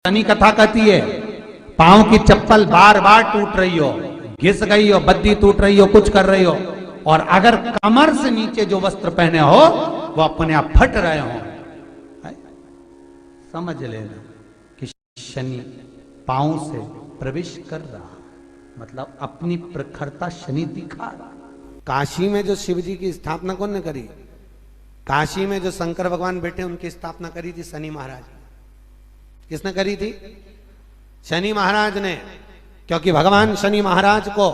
शनि कथा कहती है पांव की चप्पल बार बार टूट रही हो, घिस गई हो, बद्दी टूट रही हो, कुछ कर रही हो, और अगर कमर से नीचे जो वस्त्र पहने हो वो अपने आप फट रहे हो, समझ लेना कि शनि पांव से प्रवेश कर रहा, मतलब अपनी प्रखरता शनि दिखा रहा। काशी में जो शिव जी की स्थापना कौन ने करी? काशी में जो शंकर भगवान बैठे उनकी स्थापना करी थी शनि महाराज। किसने करी थी? शनि महाराज ने। क्योंकि भगवान शनि महाराज को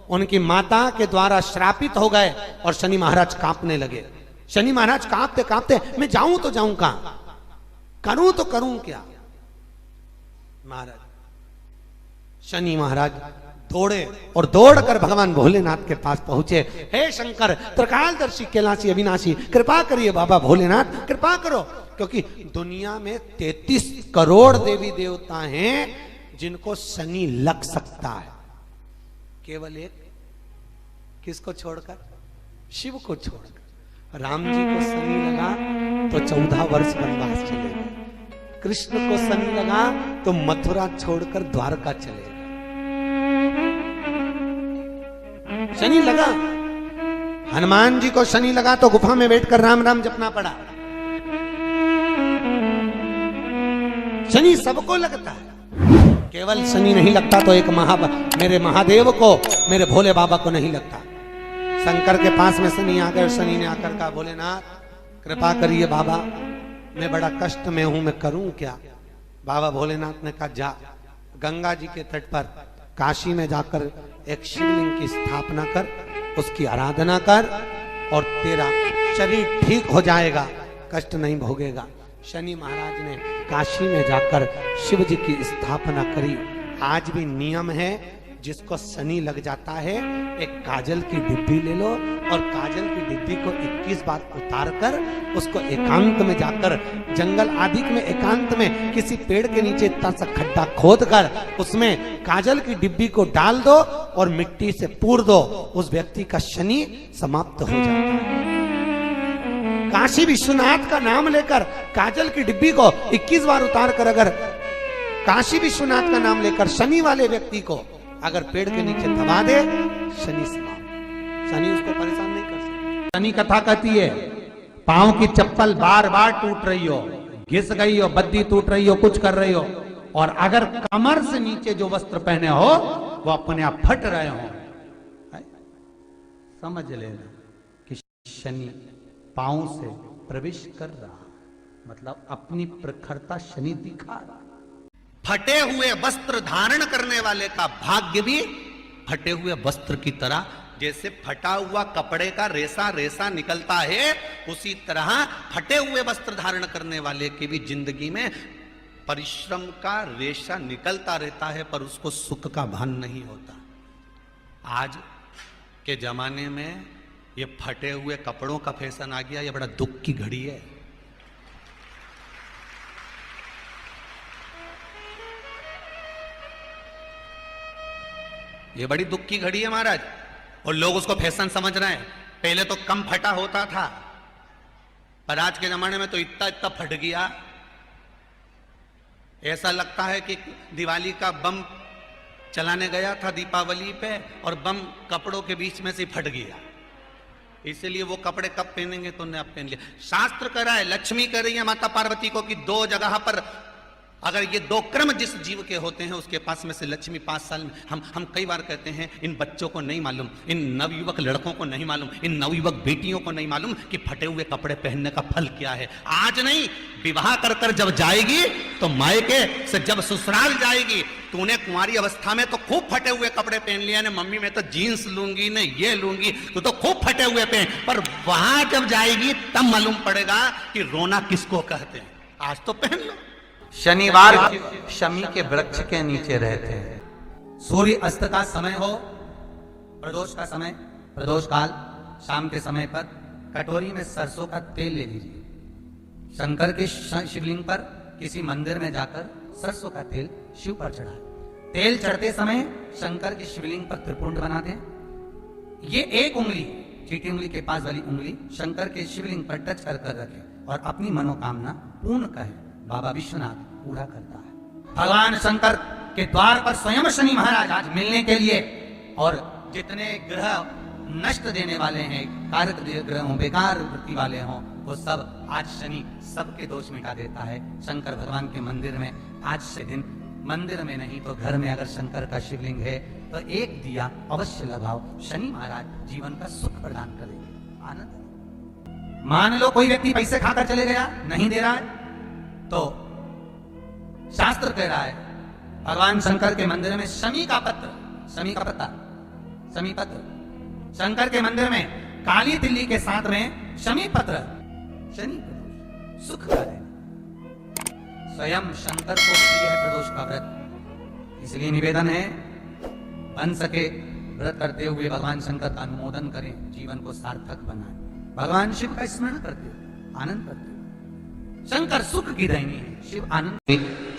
उनकी माता के द्वारा श्रापित हो गए और शनि महाराज कांपने लगे। शनि महाराज कांपते कांपते मैं जाऊं तो जाऊं कहां, करूं तो करूं क्या। महाराज शनि महाराज दौड़े और दौड़कर भगवान भोलेनाथ के पास पहुंचे। हे शंकर, त्रिकालदर्शी, कैलाशी, अविनाशी, कृपा करिए बाबा भोलेनाथ, कृपा करो। क्योंकि दुनिया में 33 करोड़ देवी देवता हैं जिनको शनि लग सकता है, केवल एक किसको छोड़कर? शिव को छोड़कर। राम जी को शनि लगा तो 14 वर्ष वनवास चले गए। कृष्ण को शनि लगा तो मथुरा छोड़कर द्वारका चले गए। शनि लगा। हनुमान जी को शनि लगा तो गुफा में बैठकर राम राम जपना पड़ा। शनि सबको लगता है, केवल शनि नहीं लगता तो एक मेरे महादेव को, मेरे भोले बाबा को नहीं लगता। शंकर के पास में शनि आ गए। शनि ने आकर कहा, भोलेनाथ कृपा करिए बाबा, मैं बड़ा कष्ट में हूं, मैं करूं क्या? बाबा भोलेनाथ ने कहा, जा गंगा जी के तट पर काशी में जाकर एक शिवलिंग की स्थापना कर, उसकी आराधना कर और तेरा शरीर ठीक हो जाएगा, कष्ट नहीं भोगेगा। शनि महाराज ने काशी में जाकर शिव जी की स्थापना करी। आज भी नियम है, जिसको शनि लग जाता है एक काजल की डिब्बी ले लो और काजल की डिब्बी को 21 बार उतार कर उसको एकांत में जाकर, जंगल आदि में एकांत में किसी पेड़ के नीचे इतना सा खड्डा खोद कर उसमें काजल की डिब्बी को डाल दो और मिट्टी से पूर दो, उस व्यक्ति का शनि समाप्त हो जाता है। काशी विश्वनाथ का नाम लेकर काजल की डिब्बी को 21 बार उतार कर अगर काशी विश्वनाथ का नाम लेकर शनि वाले व्यक्ति को अगर पेड़ के नीचे दबा दे, शनि समाप्त। शनि उसको परेशान नहीं कर सकता। शनि कथा कहती है पांव की चप्पल बार बार टूट रही हो, घिस गई हो, बद्दी टूट रही हो, कुछ कर रही हो, और अगर कमर से नीचे जो वस्त्र पहने हो वो अपने आप फट रहे हो, समझ लेना कि शनि पांव से प्रवेश कर रहा, मतलब अपनी प्रखरता शनि दिखा रहा। फटे हुए वस्त्र धारण करने वाले का भाग्य भी फटे हुए वस्त्र की तरह, जैसे फटा हुआ कपड़े का रेसा रेसा निकलता है, उसी तरह फटे हुए वस्त्र धारण करने वाले की भी जिंदगी में परिश्रम का रेशा निकलता रहता है, पर उसको सुख का भान नहीं होता। आज के जमाने में ये फटे हुए कपड़ों का फैशन आ गया, ये बड़ा दुख की घड़ी है। ये बड़ी दुख की घड़ी है महाराज, और लोग उसको फैशन समझ रहे हैं। पहले तो कम फटा होता था, पर आज के जमाने में तो इतना इतना फट गया, ऐसा लगता है कि दिवाली का बम चलाने गया था दीपावली पे और बम कपड़ों के बीच में से फट गया। इसलिए वो कपड़े कब पहनेंगे तो उन्हें अब पहन लिया। शास्त्र कह रहा है, लक्ष्मी कह रही है माता पार्वती को कि 2 जगह पर अगर ये 2 क्रम जिस जीव के होते हैं उसके पास में से लक्ष्मी 5 साल में, हम कई बार कहते हैं इन बच्चों को नहीं मालूम, इन नवयुवक लड़कों को नहीं मालूम, इन नवयुवक बेटियों को नहीं मालूम कि फटे हुए कपड़े पहनने का फल क्या है। आज नहीं, विवाह कर कर जब जाएगी तो मायके से जब ससुराल जाएगी, तूने कुंवारी अवस्था में तो खूब फटे हुए कपड़े पहन लिया ना, मम्मी मैं तो जीन्स लूंगी ना ये लूंगी, तो खूब फटे हुए पहन, पर वहां जब जाएगी तब मालूम पड़ेगा कि रोना किसको कहते हैं। आज तो पहन लो। शनिवार शमी के वृक्ष के नीचे रहते हैं। सूर्य अस्त का समय हो, प्रदोष का समय, प्रदोष काल शाम के समय पर कटोरी में सरसों का तेल ले लीजिए। शंकर के शिवलिंग पर किसी मंदिर में जाकर सरसों का तेल शिव पर चढ़ाएं। तेल चढ़ते समय शंकर के शिवलिंग पर त्रिपुंड बना दें। ये एक उंगली, चीटी उंगली के पास वाली उंगली शंकर के शिवलिंग पर टच कर रखें और अपनी मनोकामना पूर्ण कहें। बाबा विश्वनाथ पूरा करता है। भगवान शंकर के द्वार पर स्वयं शनि महाराज आज मिलने के लिए, और जितने ग्रह नष्ट देने वाले हैं, कारक ग्रह हों, बेकार वृत्ति वाले हों, वो सब आज शनि सबके दोष मिटा देता है। शंकर भगवान के मंदिर में आज से दिन, मंदिर में नहीं तो घर में अगर शंकर का शिवलिंग है तो एक दिया अवश्य लगाओ। शनि महाराज जीवन का सुख प्रदान करेंगे, आनंद। मान लो कोई व्यक्ति पैसे खाकर चले गया, नहीं दे रहा है, तो शास्त्र कह रहा है भगवान शंकर के मंदिर में शमी का पत्र, शमी का पत्ता, शमी पत्र, शंकर के मंदिर में काली तिल्ली के साथ में शमी पत्र, शनि प्रदोष सुख का है। स्वयं शंकर को प्रिय है प्रदोष का व्रत, इसलिए निवेदन है बन सके व्रत करते हुए भगवान शंकर का अनुमोदन करें, जीवन को सार्थक बनाएं, भगवान शिव का स्मरण करते हुए आनंद करते हुए। शंकर सुख की देनी है, शिव आनंद।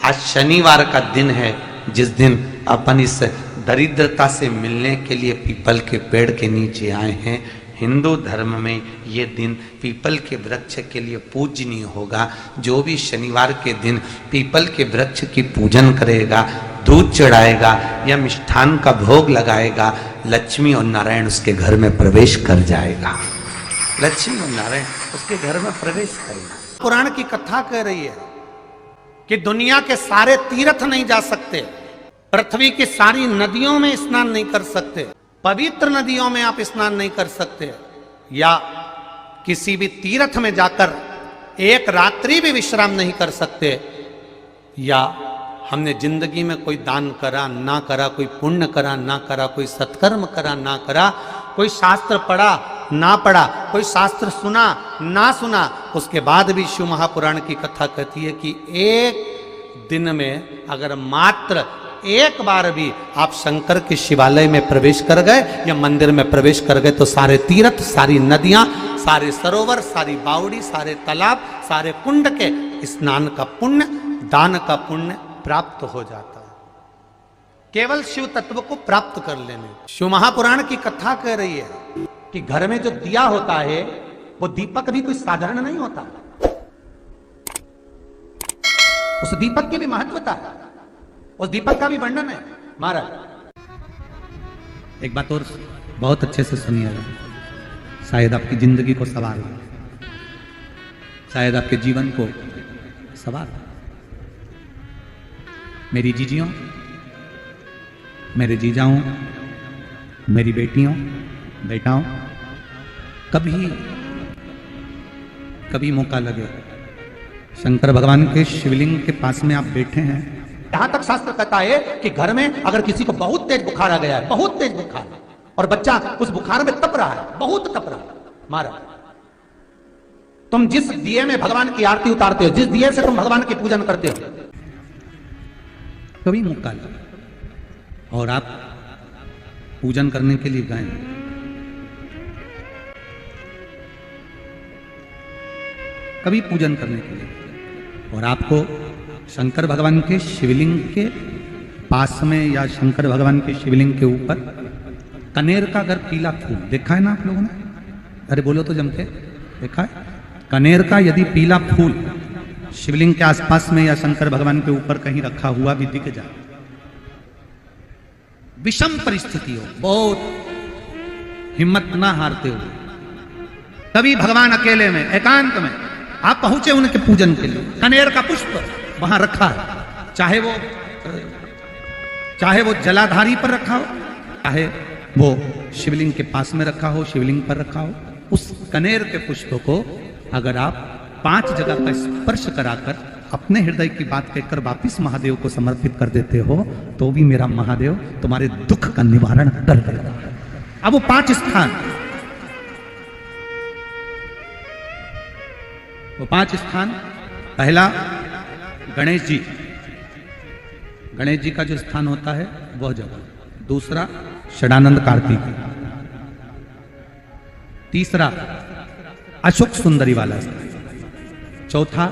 आज शनिवार का दिन है, जिस दिन अपन इस दरिद्रता से मिलने के लिए पीपल के पेड़ के नीचे आए हैं। हिंदू धर्म में ये दिन पीपल के वृक्ष के लिए पूजनीय होगा। जो भी शनिवार के दिन पीपल के वृक्ष की पूजन करेगा, दूध चढ़ाएगा या मिष्ठान का भोग लगाएगा, लक्ष्मी और नारायण उसके घर में प्रवेश कर जाएगा। लक्ष्मी और नारायण उसके घर में प्रवेश करेगा। पुराण की कथा कह रही है कि दुनिया के सारे तीर्थ नहीं जा सकते, पृथ्वी की सारी नदियों में स्नान नहीं कर सकते, पवित्र नदियों में आप स्नान नहीं कर सकते, या किसी भी तीर्थ में जाकर एक रात्रि भी विश्राम नहीं कर सकते, या हमने जिंदगी में कोई दान करा ना करा, कोई पुण्य करा ना करा, कोई सत्कर्म करा ना करा, कोई शास्त्र पढ़ा ना पढ़ा, कोई शास्त्र सुना ना सुना, उसके बाद भी शिव महापुराण की कथा कहती है कि एक दिन में अगर मात्र एक बार भी आप शंकर के शिवालय में प्रवेश कर गए या मंदिर में प्रवेश कर गए तो सारे तीर्थ, सारी नदियां, सारे सरोवर, सारी बावड़ी, सारे तालाब, सारे कुंड के स्नान का पुण्य, दान का पुण्य प्राप्त हो जाता है, केवल शिव तत्व को प्राप्त कर लेने। शिव महापुराण की कथा कह रही है कि घर में जो दिया होता है वो दीपक भी कोई साधारण नहीं होता, उस दीपक की भी महत्वता है, उस दीपक का भी वर्णन है। महाराज एक बात और बहुत अच्छे से सुनिएगा, शायद आपकी जिंदगी को सवार हो, शायद आपके जीवन को सवार हो। मेरी जीजियों, मेरे जीजाओं, मेरी बेटियों, बेटाओं, कभी मौका लगे शंकर भगवान के शिवलिंग के पास में आप बैठे हैं, यहां तक शास्त्र कहता है कि घर में अगर किसी को बहुत तेज बुखार आ गया है, बहुत तेज बुखार, और बच्चा उस बुखार में तप रहा है, बहुत तप रहा है, महाराज तुम जिस दिए में भगवान की आरती उतारते हो, जिस दिए से तुम भगवान की पूजन करते हो, कभी मौका लगे और आप पूजन करने के लिए गए, कभी पूजन करने के लिए, और आपको शंकर भगवान के शिवलिंग के पास में या शंकर भगवान के शिवलिंग के ऊपर कनेर का अगर पीला फूल देखा है ना आप लोगों ने, अरे बोलो तो जम के, देखा है? कनेर का यदि पीला फूल शिवलिंग के आसपास में या शंकर भगवान के ऊपर कहीं रखा हुआ भी दिख जाए, विषम परिस्थिति हो, बहुत हिम्मत ना हारते हुए, कभी भगवान अकेले में एकांत में आप पहुंचे उनके पूजन के लिए, कनेर का पुष्प वहां रखा है, चाहे वो जलाधारी पर रखा हो, चाहे वो शिवलिंग के पास में रखा हो, शिवलिंग पर रखा हो, उस कनेर के पुष्प को अगर आप 5 जगह का स्पर्श कराकर अपने हृदय की बात कहकर वापिस महादेव को समर्पित कर देते हो, तो भी मेरा महादेव तुम्हारे दुख का निवारण कर देगा। अब वो 5 स्थान, वो 5 स्थान, पहला गणेश जी, गणेश जी का जो स्थान होता है वह जगह, दूसरा षडानंद कार्तिक, तीसरा अशोक सुंदरी वाला स्थान, चौथा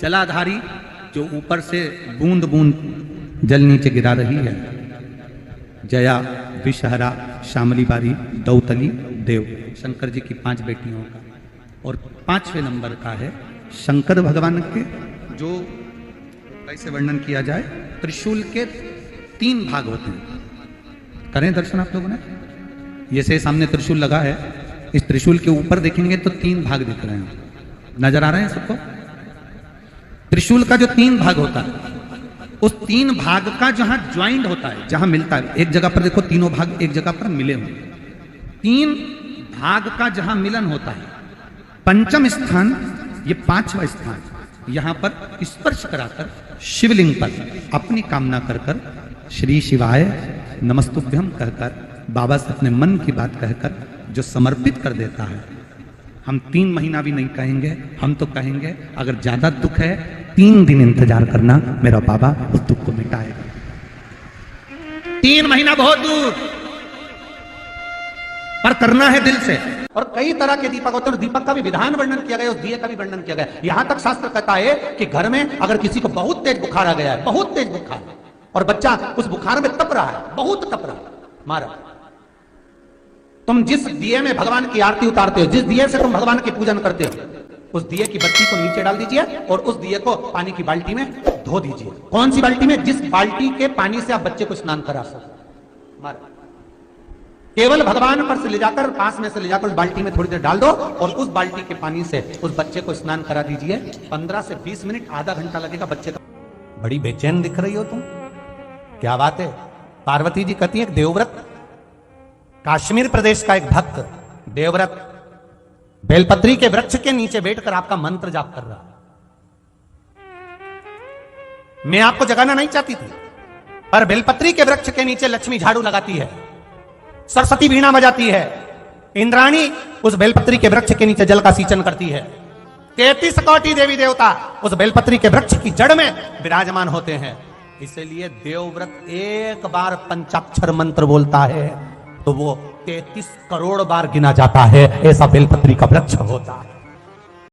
जलाधारी जो ऊपर से बूंद बूंद जल नीचे गिरा रही है, जया, विषहरा, श्यामली बारी, दौतली, देव, शंकर जी की 5 बेटियों का, और 5वें नंबर का है शंकर भगवान के जो कैसे वर्णन किया जाए? त्रिशूल के 3 भाग होते हैं। करें दर्शन आप लोगों ने? ये से सामने त्रिशूल लगा है, इस त्रिशूल के ऊपर देखेंगे तो 3 भाग दिख रहे हैं, नजर आ रहे हैं सबको? त्रिशूल का जो 3 भाग होता है, उस 3 भाग का जहां ज्वाइंट होता है, जहां मिलता है, एक जगह पर देखो तीनों भाग एक जगह पर मिले हुए, 3 भाग का जहां मिलन होता है, पंचम स्थान, ये 5वां स्थान, यहां पर स्पर्श कराकर शिवलिंग पर अपनी कामना कर कर श्री शिवाय नमस्तुभ्यम कहकर बाबा से अपने मन की बात कहकर जो समर्पित कर देता है, हम 3 महीना भी नहीं कहेंगे, हम तो कहेंगे अगर ज्यादा दुख है 3 दिन इंतजार करना, मेरा बाबा उस दुख को मिटाएगा। 3 महीना बहुत दूर, पर करना है दिल से। और कई तरह के दीपक होते हैं, दीपक का भी विधान वर्णन किया गया, उस दिए का भी वर्णन किया गया। यहां तक शास्त्र कहता है कि घर में अगर किसी को बहुत तेज बुखार आ गया है, बहुत तेज बुखार, और बच्चा उस बुखार में तप रहा है, बहुत तप रहा है, मारा, तुम जिस दिए में भगवान की आरती उतारते हो, जिस दिए से तुम भगवान की पूजन करते हो, उस दिए की बत्ती को नीचे डाल दीजिए और उस दिए को पानी की बाल्टी में धो दीजिए। कौन सी बाल्टी में? जिस बाल्टी के पानी से आप बच्चे को स्नान करा सको। मारा, केवल भगवान पर से ले जाकर, पास में से ले जाकर उस बाल्टी में थोड़ी देर डाल दो और उस बाल्टी के पानी से उस बच्चे को स्नान करा दीजिए। 15 से 20 मिनट, आधा घंटा लगेगा बच्चे का। बड़ी बेचैन दिख रही हो तुम, क्या बात है? पार्वती जी कहती है, देवव्रत, कश्मीर प्रदेश का एक भक्त देवव्रत बेलपत्री के वृक्ष के नीचे बैठकर आपका मंत्र जाप कर रहा। मैं आपको जगाना नहीं चाहती थी, पर बेलपत्री के वृक्ष के नीचे लक्ष्मी झाड़ू लगाती है, सरस्वती वीणा बजाती है, इंद्राणी उस बेलपत्री के वृक्ष के नीचे जल का सींचन करती है, 33 कोटि देवी देवता उस बेलपत्री के वृक्ष की जड़ में विराजमान होते हैं। इसलिए देवव्रत एक बार पंचाक्षर मंत्र बोलता है तो वो 33 करोड़ बार गिना जाता है, ऐसा बेलपत्री का वृक्ष होता है।